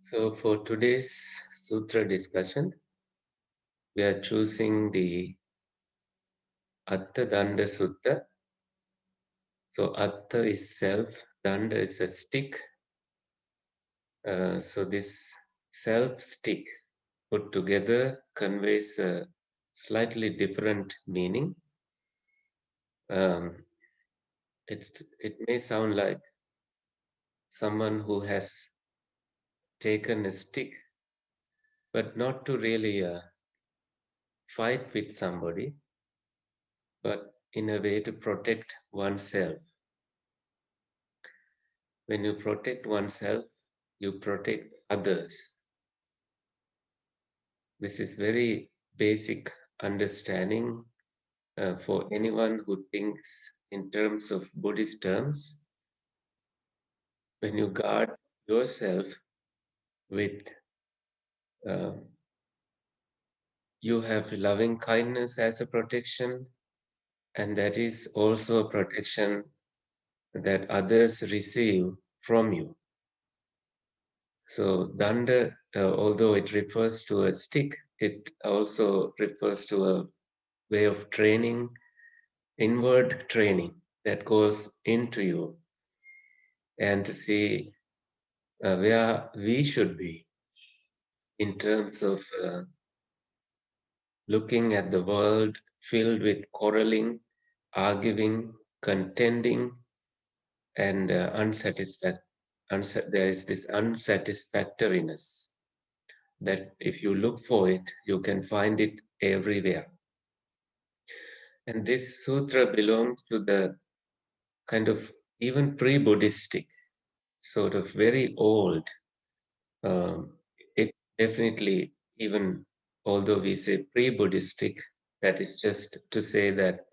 So for today's sutra discussion, we are choosing the Attadaṇḍa Sutta. So Atta is self, Danda is a stick. So this self stick put together conveys a slightly different meaning. It may sound like someone who has taken a stick, but not to really fight with somebody, but in a way to protect oneself. When you protect oneself, you protect others. This is very basic understanding for anyone who thinks in terms of Buddhist terms. When you guard yourself with, uh, you have loving kindness as a protection, and that is also a protection that others receive from you. So danda, although it refers to a stick, it also refers to a way of training, inward training that goes into you, and to see where we should be in terms of looking at the world filled with quarreling, arguing, contending, and there is this unsatisfactoriness that if you look for it, you can find it everywhere. And this sutra belongs to the kind of even pre-Buddhistic, sort of very old. It definitely, even although we say pre-Buddhistic, that is just to say that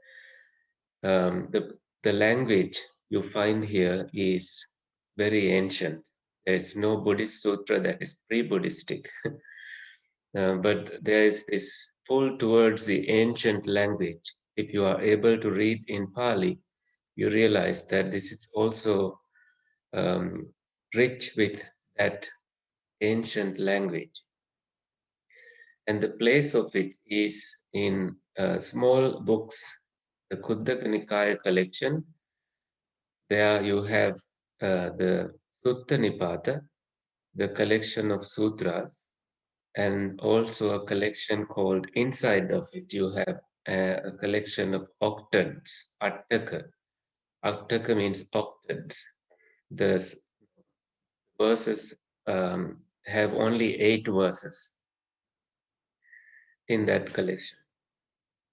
the language you find here is very ancient. There is no Buddhist sutra that is pre-Buddhistic. But there is this pull towards the ancient language. If you are able to read in Pali, you realize that this is also um, rich with that ancient language. And the place of it is in small books, the Khuddaka Nikaya collection. There you have the Sutta Nipata, the collection of sutras, and also a collection called, inside of it, you have a collection of octants, Attaka. Attaka means octants. The verses have only 8 verses in that collection.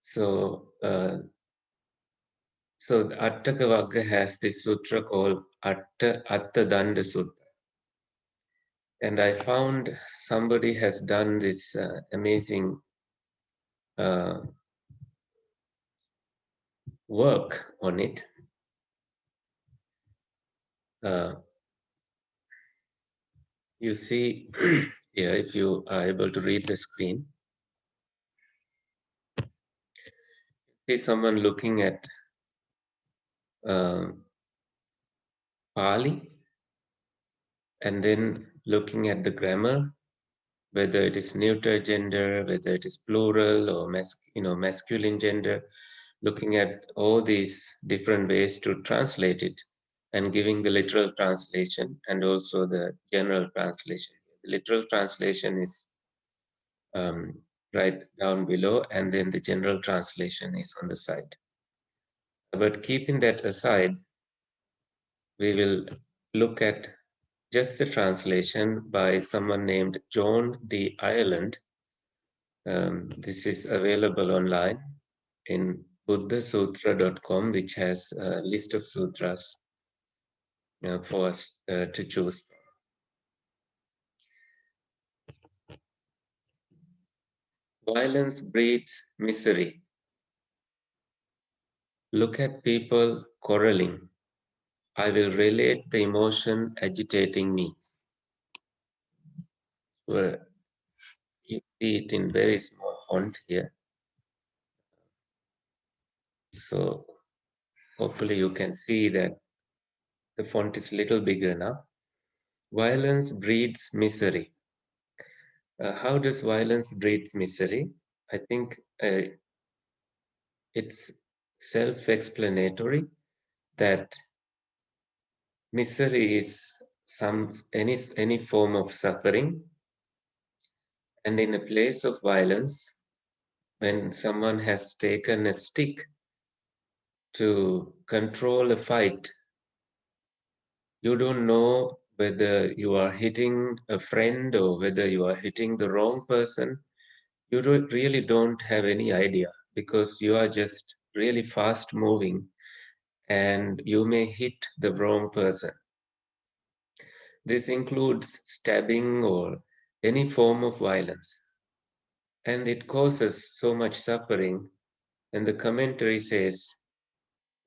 So, so the Attaka Vagga has this sutra called Attadaṇḍa Sutta. And I found somebody has done this amazing work on it. You see here, if you are able to read the screen, see someone looking at Pali and then looking at the grammar, whether it is neuter gender, whether it is plural or masculine gender, looking at all these different ways to translate it and giving the literal translation and also the general translation. The literal translation is right down below, and then the general translation is on the side. But keeping that aside, we will look at just the translation by someone named John D. Ireland. This is available online in buddhasutra.com, which has a list of sutras for us to choose. Violence breeds misery. Look at people quarreling. I will relate the emotion agitating me. Well, you see it in very small font here. So hopefully you can see that the font is a little bigger now. Violence breeds misery. How does violence breed misery? I think it's self-explanatory that misery is any form of suffering, and in a place of violence, when someone has taken a stick to control a fight, you don't know whether you are hitting a friend or whether you are hitting the wrong person. You really don't have any idea because you are just really fast moving and you may hit the wrong person. This includes stabbing or any form of violence, and it causes so much suffering. And the commentary says,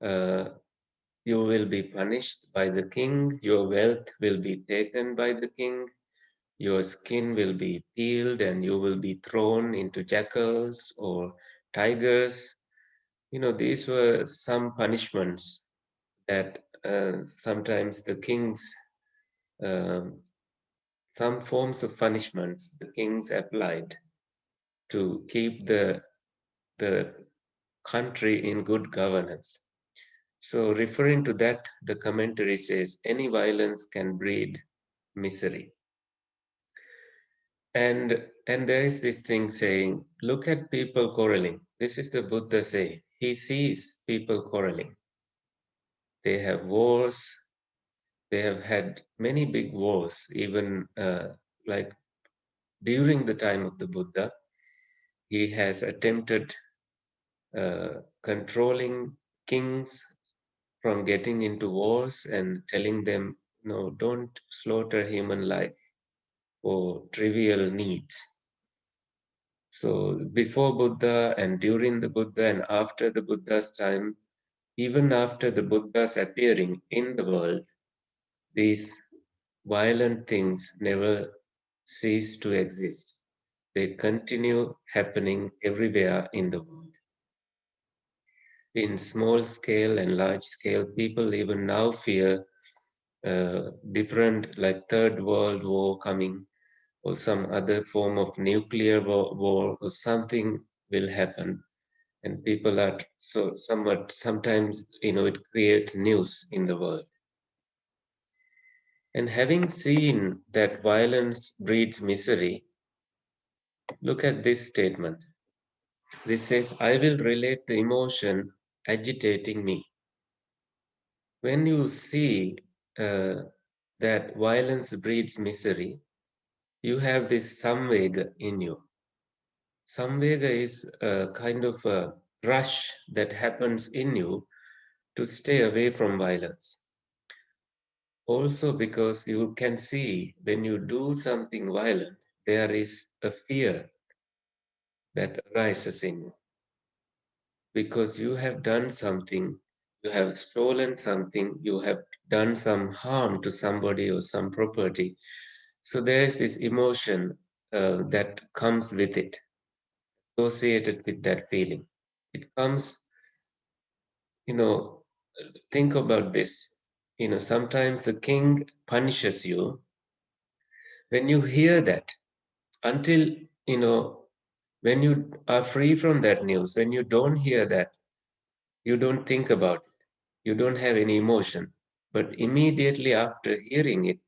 uh, you will be punished by the king, your wealth will be taken by the king, your skin will be peeled, and you will be thrown into jackals or tigers. These were some punishments that sometimes the kings, um, some forms of punishments the kings applied to keep the country in good governance. So, referring to that, the commentary says any violence can breed misery. And there is this thing saying, look at people quarreling. This is the Buddha saying. He sees people quarreling. They have wars. They have had many big wars, even like during the time of the Buddha. He has attempted controlling kings from getting into wars and telling them, no, don't slaughter human life for trivial needs. So before Buddha and during the Buddha and after the Buddha's time, even after the Buddha's appearing in the world, these violent things never cease to exist. They continue happening everywhere in the world. In small scale and large scale, people even now fear different, like Third World War coming, or some other form of nuclear war, or something will happen. And people are so somewhat, sometimes, it creates news in the world. And having seen that violence breeds misery, look at this statement. This says, I will relate the emotion agitating me. When you see that violence breeds misery, you have this samvega in you. Samvega is a kind of a rush that happens in you to stay away from violence. Also, because you can see when you do something violent, there is a fear that arises in you. Because you have done something, you have stolen something, you have done some harm to somebody or some property. So there is this emotion that comes with it, associated with that feeling. It comes, you know, think about this. Sometimes the king punishes you. When you hear that, until, you know, when you are free from that news, when you don't hear that, you don't think about it, you don't have any emotion. But immediately after hearing it,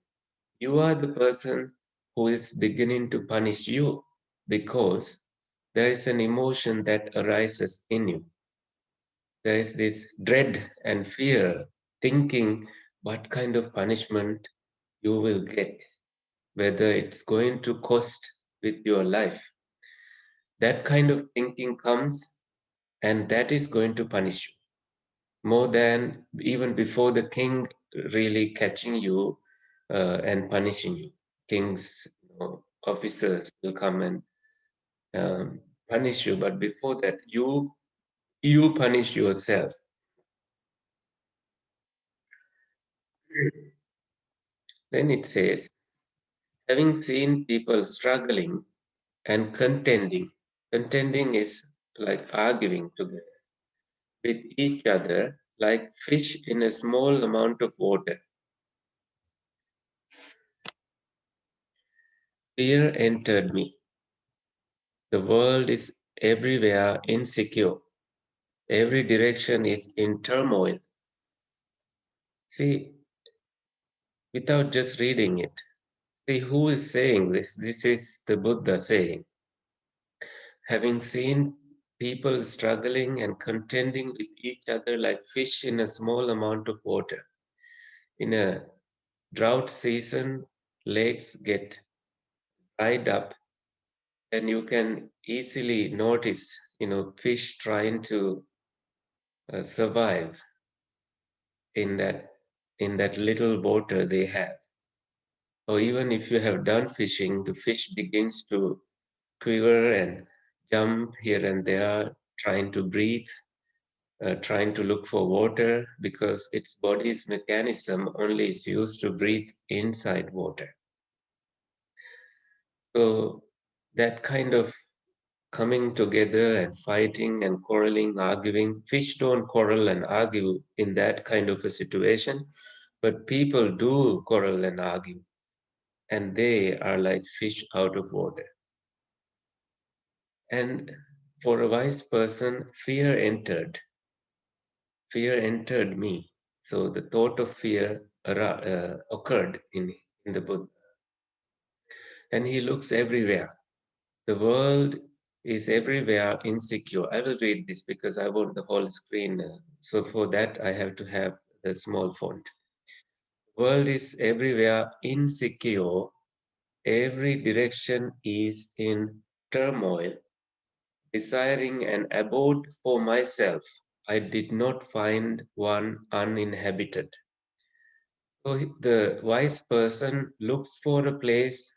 you are the person who is beginning to punish you because there is an emotion that arises in you. There is this dread and fear, thinking what kind of punishment you will get, whether it's going to cost with your life. That kind of thinking comes, and that is going to punish you more than even before the king really catching you and punishing you. King's officers will come and punish you, but before that, you punish yourself. Then it says, having seen people struggling and contending, contending is like arguing together with each other, like fish in a small amount of water. Fear entered me. The world is everywhere insecure. Every direction is in turmoil. See, without just reading it, see who is saying this? This is the Buddha saying. Having seen people struggling and contending with each other like fish in a small amount of water. In a drought season, lakes get dried up, and you can easily notice, fish trying to survive in that little water they have. Or even if you have done fishing, the fish begins to quiver and jump here and there, trying to breathe, trying to look for water because its body's mechanism only is used to breathe inside water. So that kind of coming together and fighting and quarreling, arguing. Fish don't quarrel and argue in that kind of a situation, but people do quarrel and argue, and they are like fish out of water. And for a wise person, fear entered me. So the thought of fear occurred in the Buddha. And he looks everywhere. The world is everywhere insecure. I will read this because I want the whole screen. So for that, I have to have the small font. World is everywhere insecure. Every direction is in turmoil. Desiring an abode for myself, I did not find one uninhabited. So the wise person looks for a place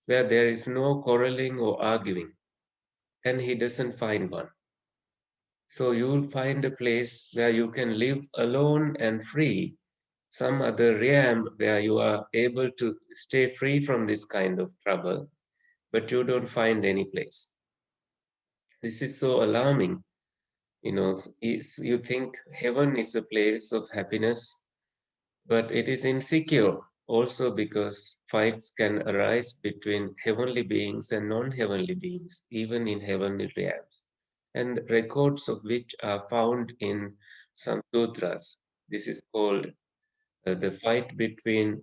where there is no quarreling or arguing, and he doesn't find one. So you'll find a place where you can live alone and free, some other realm where you are able to stay free from this kind of trouble, but you don't find any place. This is so alarming. You think heaven is a place of happiness, but it is insecure also because fights can arise between heavenly beings and non-heavenly beings, even in heavenly realms, and records of which are found in some sutras. This is called the fight between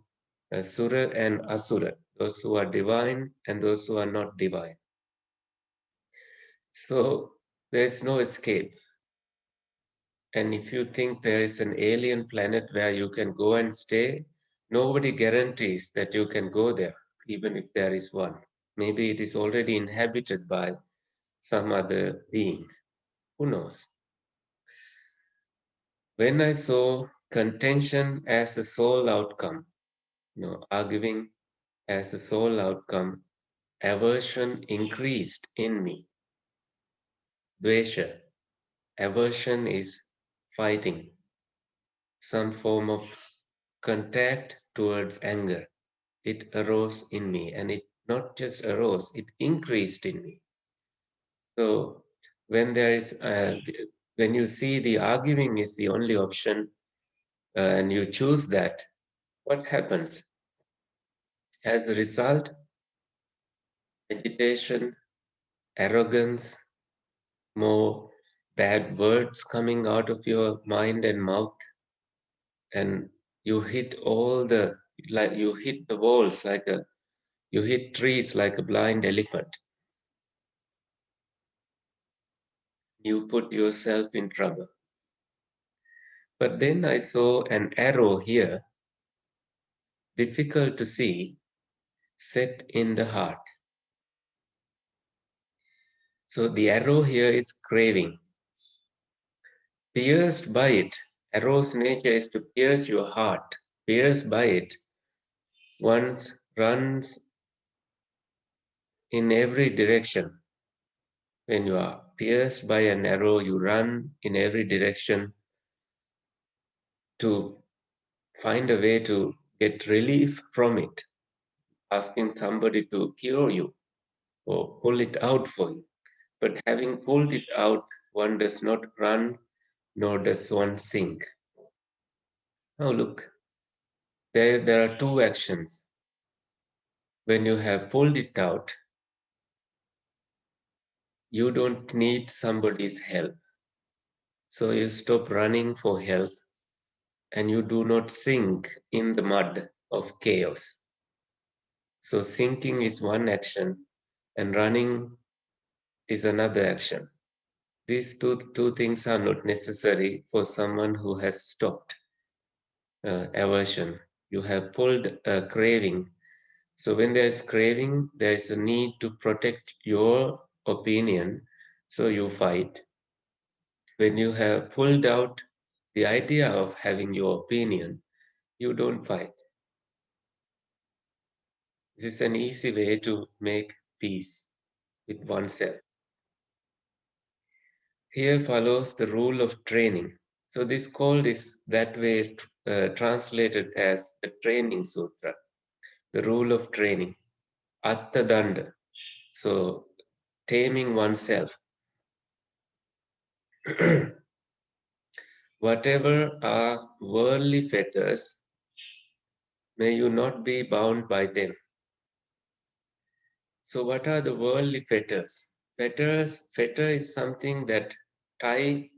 Sura and Asura, those who are divine and those who are not divine. So there's no escape. And if you think there is an alien planet where you can go and stay, nobody guarantees that you can go there, even if there is one. Maybe it is already inhabited by some other being. Who knows? When I saw contention as a sole outcome, arguing as a sole outcome, aversion increased in me. Dvesha, aversion is fighting, some form of contact towards anger. It arose in me, and it not just arose, it increased in me. So when there is when you see the arguing is the only option, and you choose that, what happens? As a result, agitation, arrogance, more bad words coming out of your mind and mouth, and you hit you hit the walls you hit trees like a blind elephant. You put yourself in trouble. But then I saw an arrow here, difficult to see, set in the heart. So the arrow here is craving. Pierced by it, arrow's nature is to pierce your heart. Pierced by it, one runs in every direction. When you are pierced by an arrow, you run in every direction to find a way to get relief from it, asking somebody to cure you or pull it out for you. But having pulled it out, one does not run, nor does one sink. Now look, there are two actions. When you have pulled it out, you don't need somebody's help. So you stop running for help and you do not sink in the mud of chaos. So sinking is one action and running is another action. These two things are not necessary for someone who has stopped aversion. You have pulled a craving. So when there is craving, there is a need to protect your opinion, so you fight. When you have pulled out the idea of having your opinion, you don't fight. This is an easy way to make peace with oneself. Here follows the rule of training. So this called is that way translated as the training sutra, the rule of training, Attadaṇḍa. So taming oneself. Whatever are worldly fetters, may you not be bound by them. So what are the worldly fetters? Fetter is something that tie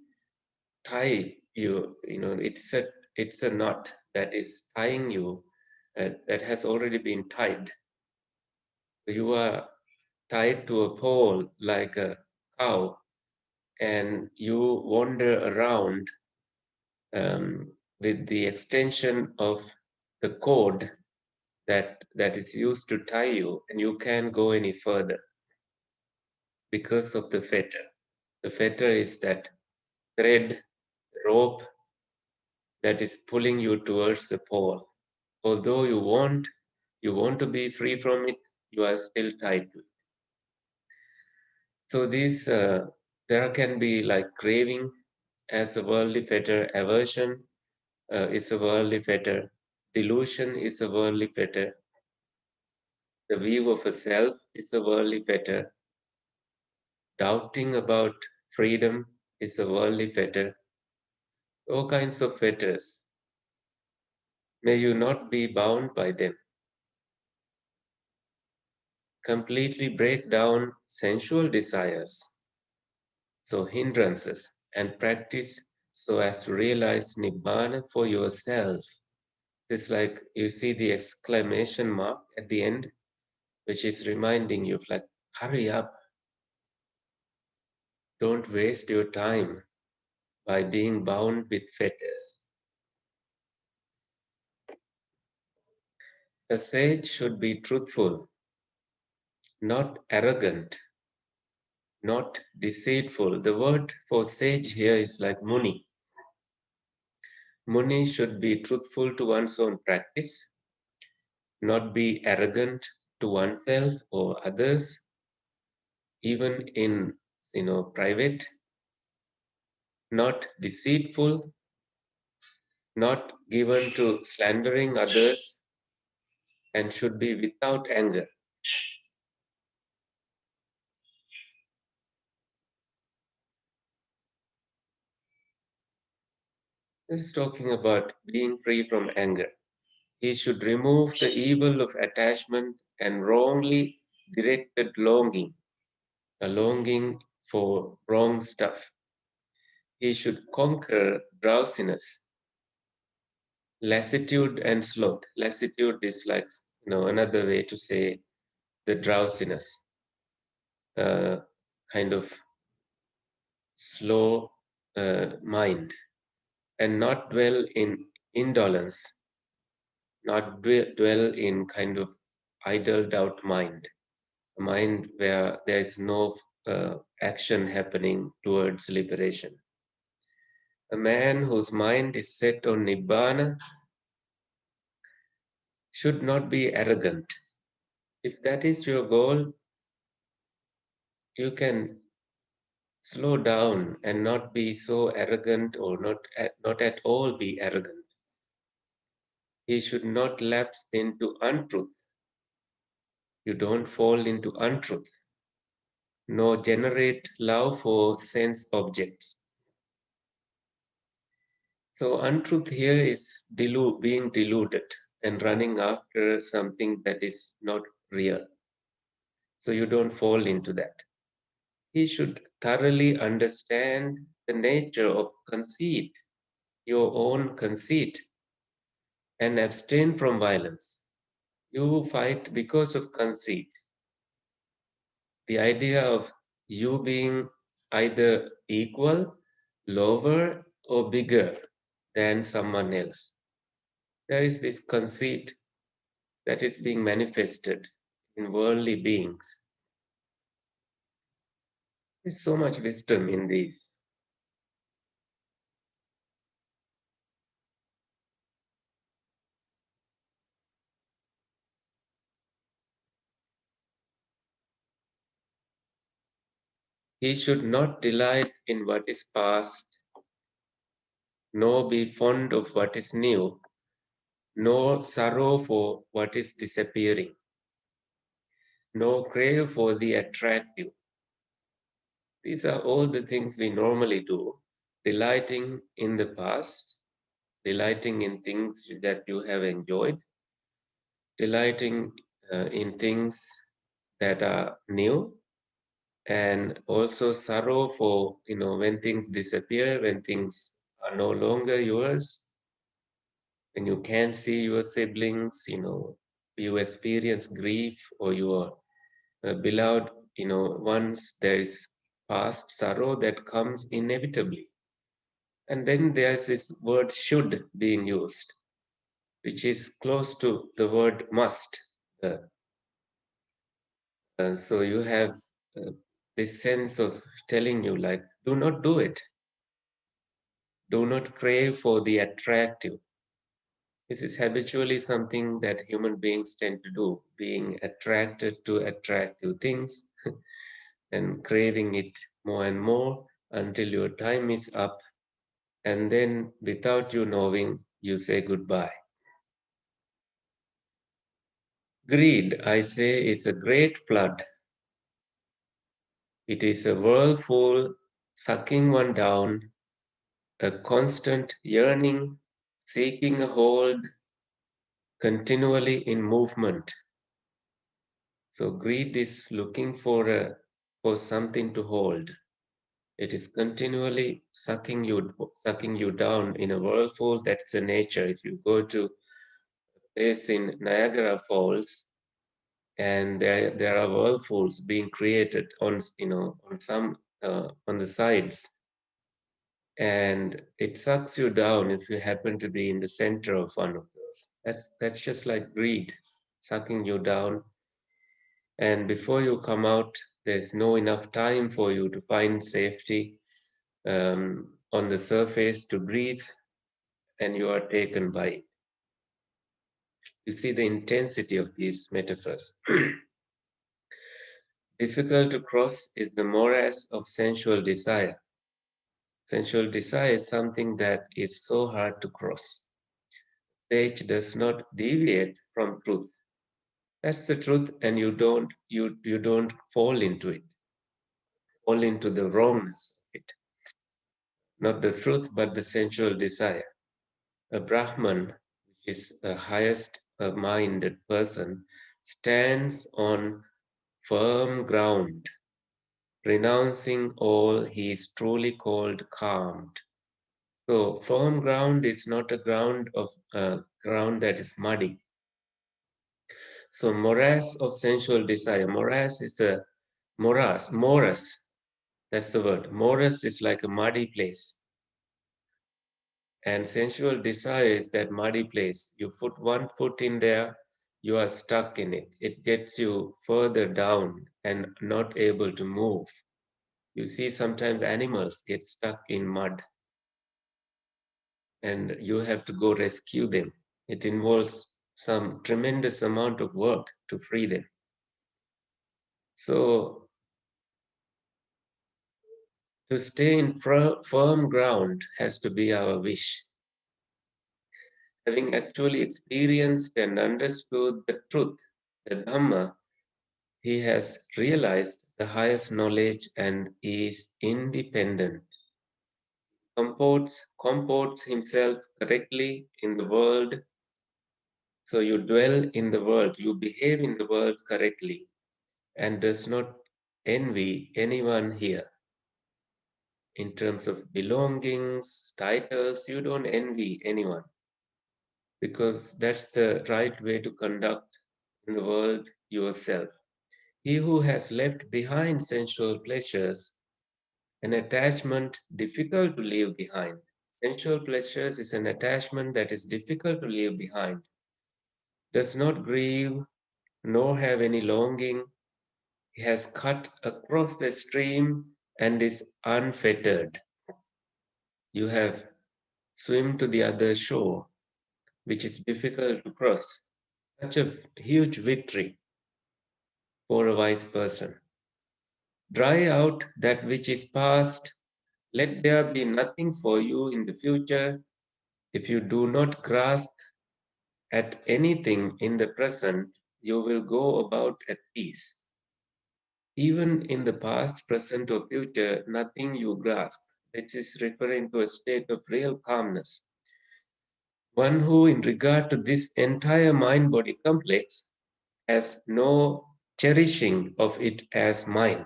you, it's a knot that is tying you, that has already been tied. You are tied to a pole like a cow, and you wander around with the extension of the cord that is used to tie you, and you can't go any further because of the fetter. The fetter is that thread, rope that is pulling you towards the pole. Although you want to be free from it, you are still tied to it. So there can be like craving as a worldly fetter, aversion is a worldly fetter, delusion is a worldly fetter, the view of a self is a worldly fetter, doubting about freedom is a worldly fetter, all kinds of fetters. May you not be bound by them. Completely break down sensual desires, so hindrances, and practice so as to realize Nibbana for yourself. It's like you see the exclamation mark at the end, which is reminding you, like, hurry up, don't waste your time by being bound with fetters. A sage should be truthful, not arrogant, not deceitful. The word for sage here is like muni. Muni should be truthful to one's own practice, not be arrogant to oneself or others, even in private, not deceitful, not given to slandering others, and should be without anger. This is talking about being free from anger. He should remove the evil of attachment and wrongly directed longing, a longing for wrong stuff. He should conquer drowsiness, lassitude, and sloth. Lassitude is like another way to say the drowsiness, kind of slow mind, and not dwell in indolence, not dwell in kind of idled out mind, a mind where there is no action happening towards liberation. A man whose mind is set on Nibbana should not be arrogant. If that is your goal, you can slow down and not be so arrogant, or not at all be arrogant. He should not lapse into untruth. You don't fall into untruth, nor generate love for sense objects. So untruth here is being deluded and running after something that is not real. So you don't fall into that. He should thoroughly understand the nature of conceit, your own conceit, and abstain from violence. You fight because of conceit. The idea of you being either equal, lower, or bigger than someone else. There is this conceit that is being manifested in worldly beings. There's so much wisdom in these. He should not delight in what is past, nor be fond of what is new, nor sorrow for what is disappearing, nor crave for the attractive. These are all the things we normally do, delighting in the past, delighting in things that you have enjoyed, delighting in things that are new, and also sorrow for, when things disappear, when things are no longer yours, when you can't see your siblings, you experience grief, or your beloved, once there is past sorrow that comes inevitably. And then there's this word should being used, which is close to the word must. Uh, so you have uh, this sense of telling you, like, do not do it. Do not crave for the attractive. This is habitually something that human beings tend to do, being attracted to attractive things and craving it more and more until your time is up. And then, without you knowing, you say goodbye. Greed, I say, is a great flood. It is a whirlpool sucking one down, a constant yearning, seeking a hold, continually in movement. So greed is looking for something to hold. It is continually sucking you down in a whirlpool. That's the nature. If you go to a place in Niagara Falls, and there are whirlpools being created on the sides, and it sucks you down if you happen to be in the center of one of those. That's just like greed, sucking you down, and before you come out, there's no enough time for you to find safety on the surface to breathe, and you are taken by it. You see the intensity of these metaphors. Difficult to cross is the morass of sensual desire. Sensual desire is something that is so hard to cross. Sage does not deviate from truth. That's the truth, and you don't fall into it, fall into the wrongness of it. Not the truth, but the sensual desire. A Brahman, which is a highest minded person, stands on firm ground, renouncing all he is truly called calmed. So firm ground is not a ground that is muddy. So morass of sensual desire. Morass is a morass. That's the word. Morass is like a muddy place. And sensual desire is that muddy place. You put one foot in there, you are stuck in it. It gets you further down and not able to move. You see, sometimes animals get stuck in mud and you have to go rescue them. It involves some tremendous amount of work to free them. So, to stay in firm ground has to be our wish. Having actually experienced and understood the truth, the Dhamma, he has realized the highest knowledge and is independent, comports himself correctly in the world, So you dwell in the world, you behave in the world correctly, and does not envy anyone here. In terms of belongings, titles, you don't envy anyone because that's the right way to conduct in the world yourself. He who has left behind sensual pleasures, an attachment difficult to leave behind. Sensual pleasures is an attachment that is difficult to leave behind, does not grieve nor have any longing. He has cut across the stream and is unfettered. You have swim to the other shore, which is difficult to cross. Such a huge victory for a wise person. Dry out that which is past. Let there be nothing for you in the future. If you do not grasp at anything in the present, you will go about at peace. Even in the past, present, or future, nothing you grasp. This is referring to a state of real calmness. One who, in regard to this entire mind body complex, has no cherishing of it as mine.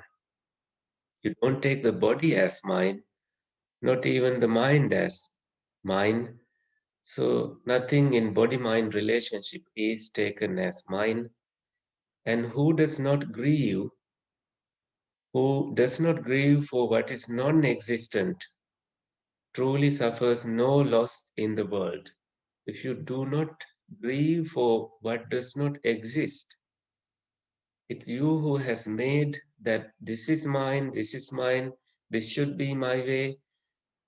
You don't take the body as mine, not even the mind as mine. So nothing in body-mind relationship is taken as mine. And who does not grieve for what is non-existent, truly suffers no loss in the world. If you do not grieve for what does not exist, it's you who has made that this is mine, this should be my way,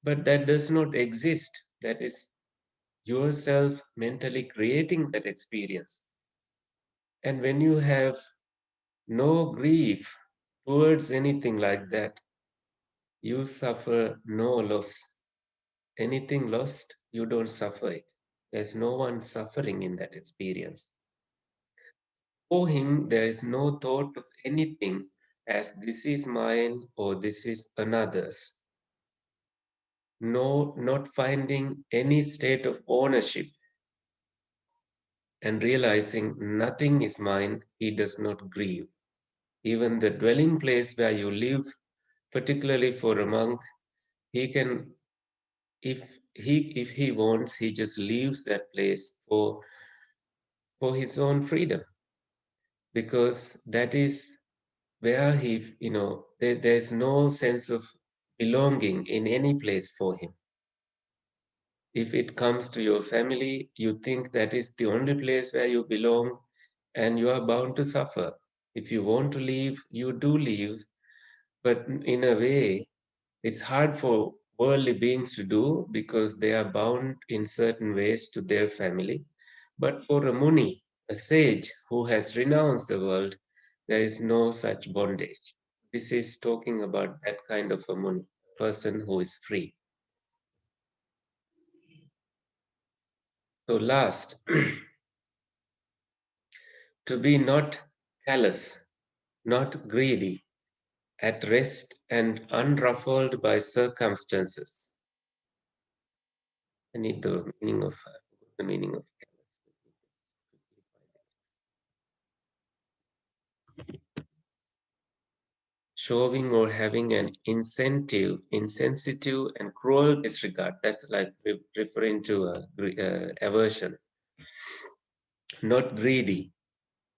but that does not exist. That is yourself mentally creating that experience. And when you have no grief towards anything like that, you suffer no loss. Anything lost, you don't suffer it. There's no one suffering in that experience. For him, there is no thought of anything as this is mine or this is another's. No, not finding any state of ownership and realizing nothing is mine, he does not grieve. Even the dwelling place where you live, particularly for a monk, he can, if he wants, he just leaves that place for his own freedom, because that is where there's no sense of belonging in any place for him. If it comes to your family, you think that is the only place where you belong, and you are bound to suffer. If you want to leave, you do leave, but in a way, it's hard for worldly beings to do because they are bound in certain ways to their family. But for a muni, a sage who has renounced the world, there is no such bondage. This is talking about that kind of a muni, person who is free. So last, to be not callous, not greedy, at rest and unruffled by circumstances. I need the meaning of callous. Showing or having an insensitive and cruel disregard. That's like referring to aversion. Not greedy,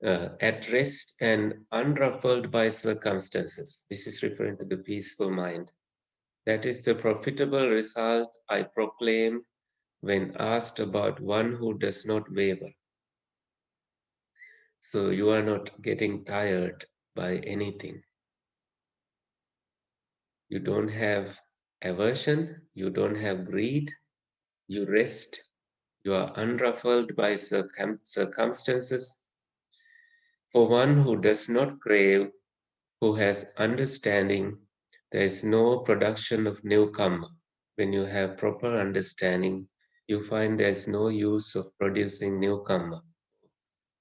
at rest and unruffled by circumstances. This is referring to the peaceful mind. That is the profitable result I proclaim when asked about one who does not waver. So you are not getting tired by anything. You don't have aversion, you don't have greed, you rest, you are unruffled by circumstances. For one who does not crave, who has understanding, there is no production of new kamma. When you have proper understanding, you find there is no use of producing new kamma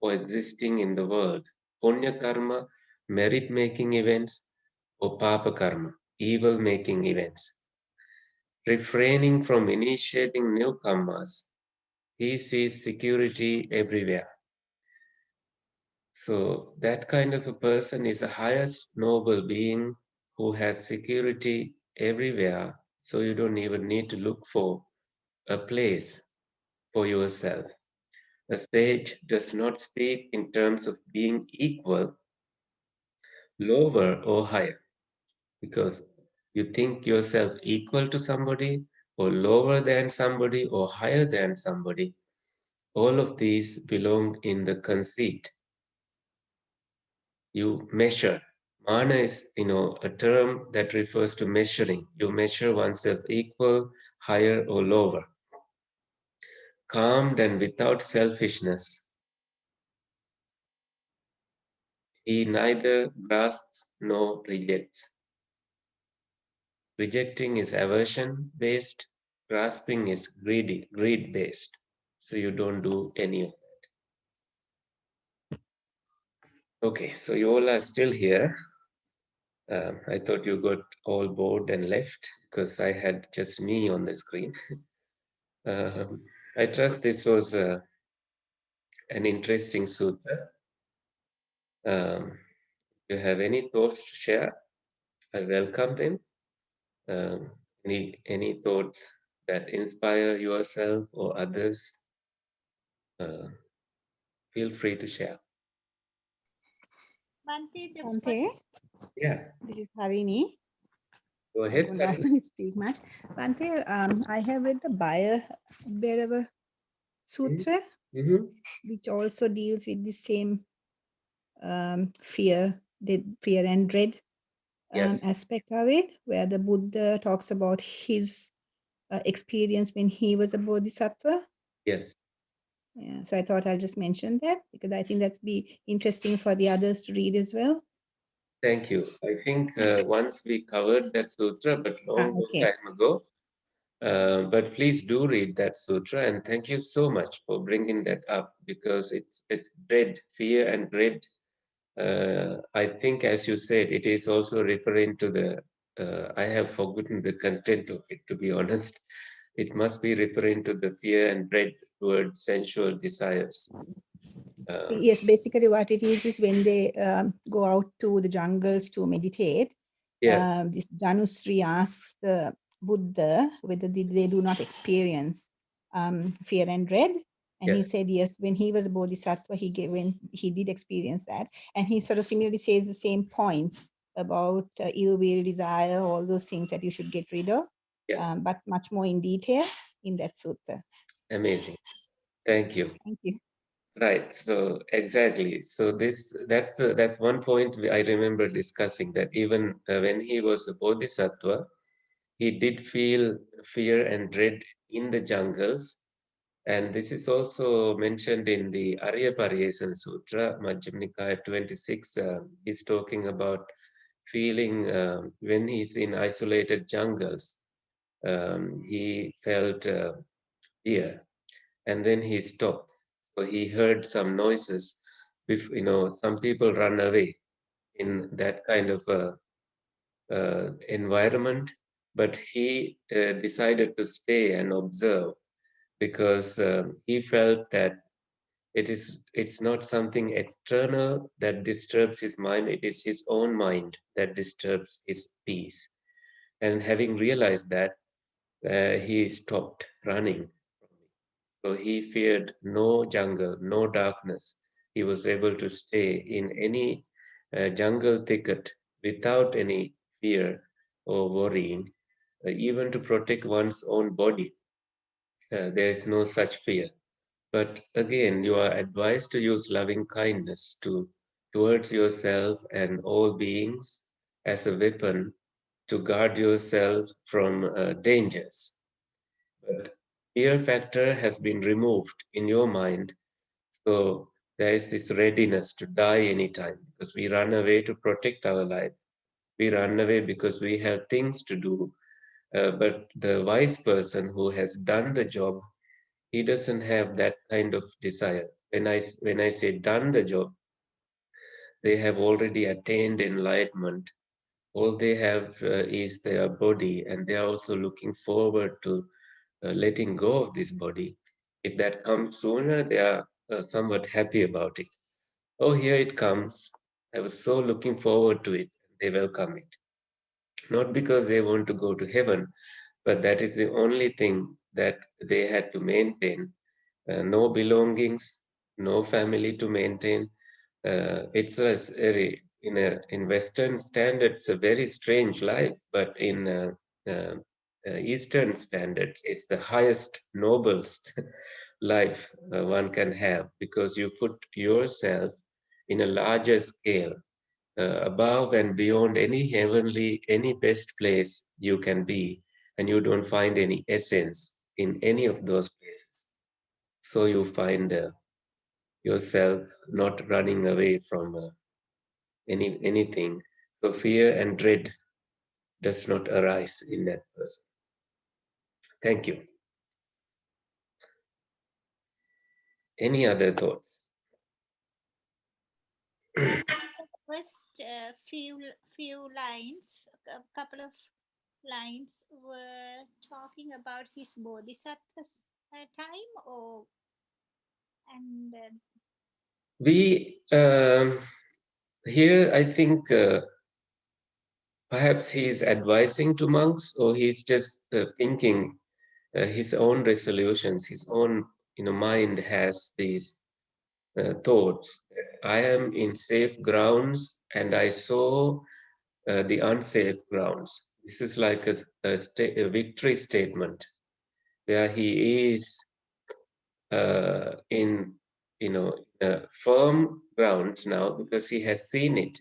or existing in the world. Punya karma, merit making events, or papa karma, evil making events. Refraining from initiating new kammas, He sees security everywhere. So that kind of a person is the highest noble being who has security everywhere. So you don't even need to look for a place for yourself. A sage does not speak in terms of being equal, lower, or higher, because you think yourself equal to somebody, or lower than somebody, or higher than somebody. All of these belong in the conceit. You measure. Mana is, a term that refers to measuring. You measure oneself equal, higher, or lower. Calmed and without selfishness, he neither grasps nor rejects. Rejecting is aversion based, grasping is greed based. So you don't do any of that. Okay, so you all are still here. I thought you got all bored and left because I had just me on the screen. Um, I trust this was an interesting sutta. If you have any thoughts to share, I welcome them. Um, any thoughts that inspire yourself or others, uh, feel free to share. Bante, Yeah, this is Harini. go I ahead, don't Karina. normally speak much. Bante, I have read the Bhayava Sutra, Mm-hmm. which also deals with the same fear and dread Yes, aspect of it, where the Buddha talks about his experience when he was a bodhisattva. yes. Yeah, so I thought I'll just mention that because I think that's be interesting for the others to read as well. Thank you. I think once we covered that sutra, but long Okay. time ago. But please do read that sutra, and thank you so much for bringing that up because it's dread, fear, and dread. I think, as you said, it is also referring to the. I have forgotten the content of it, to be honest. It must be referring to the fear and dread towards sensual desires. Um, Yes, basically what it is when they go out to the jungles to meditate, yes, this Janusri asks the Buddha whether they do not experience fear and dread. And he yes, said, yes, when he was a bodhisattva, when he did experience that. And he sort of similarly says the same point about ill will, desire, all those things that you should get rid of, yes. but much more in detail in that sutta. Amazing. Thank you. Thank you. Right. So exactly. So that's one point I remember discussing that even when he was a bodhisattva, he did feel fear and dread in the jungles. And this is also mentioned in the Arya Pariyesana Sutra, Majjhima Nikaya 26. He's talking about feeling when he's in isolated jungles, he felt fear, and then he stopped. So he heard some noises. Some people run away in that kind of environment, but he decided to stay and observe because he felt that it's not something external that disturbs his mind. It is his own mind that disturbs his peace. And having realized that, he stopped running. So he feared no jungle, no darkness. He was able to stay in any jungle thicket without any fear or worrying, even to protect one's own body. There is no such fear. But again, you are advised to use loving kindness towards yourself and all beings as a weapon to guard yourself from dangers. But fear factor has been removed in your mind. So there is this readiness to die anytime because we run away to protect our life. We run away because we have things to do. But the wise person who has done the job, he doesn't have that kind of desire. When I say done the job, they have already attained enlightenment. All they have is their body, and they are also looking forward to letting go of this body If that comes sooner, they are somewhat happy about it. Oh, here it comes. I was so looking forward to it. They welcome it. Not because they want to go to heaven, but that is the only thing that they had to maintain. No belongings, no family to maintain. It's a very in Western standards a very strange life, but in uh, Eastern standards, it's the highest, noblest life one can have because you put yourself in a larger scale, above and beyond any heavenly, any best place you can be, and you don't find any essence in any of those places. So you find yourself not running away from anything. So fear and dread does not arise in that person. Thank you. Any other thoughts? The first few lines, a couple of lines were talking about his bodhisattva's time, or and We here, I think perhaps he is advising to monks, or he's just thinking his own resolutions, his own mind has these thoughts. I am in safe grounds, and I saw the unsafe grounds. This is like a victory statement where he is in firm grounds now because he has seen it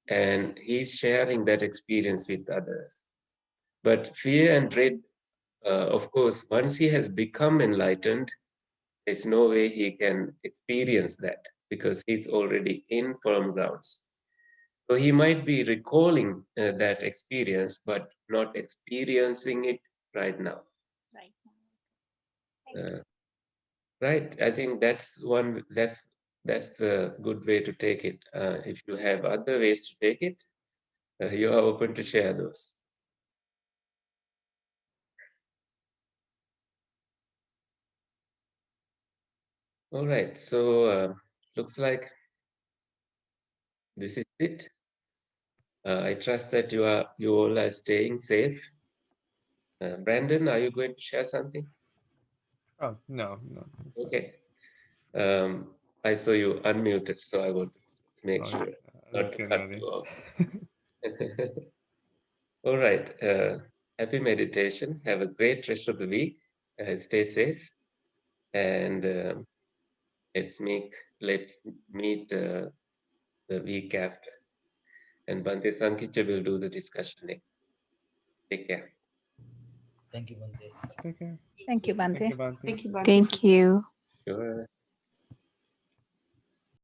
and he's sharing that experience with others. But fear and dread, of course, once he has become enlightened, there's no way he can experience that because he's already in firm grounds. So he might be recalling that experience, but not experiencing it right now. right now. Thank you. Uh, right? I think that's one. That's a good way to take it. If you have other ways to take it, you are open to share those. All right. So looks like this is it. I trust that you all are staying safe. Brandon, are you going to share something? Oh, no, no. That's fine. Okay. Um, I saw you unmuted, so I want to make Oh, sure yeah. I was not to getting cut ready. you off. All right. Happy meditation. Have a great rest of the week. Stay safe, and let's meet the week after. And Bante Sankicha will do the discussion next. Take care. Thank you, Bante. Take care. Thank you, Thank Bante. you, Bhante. Thank you. Sure.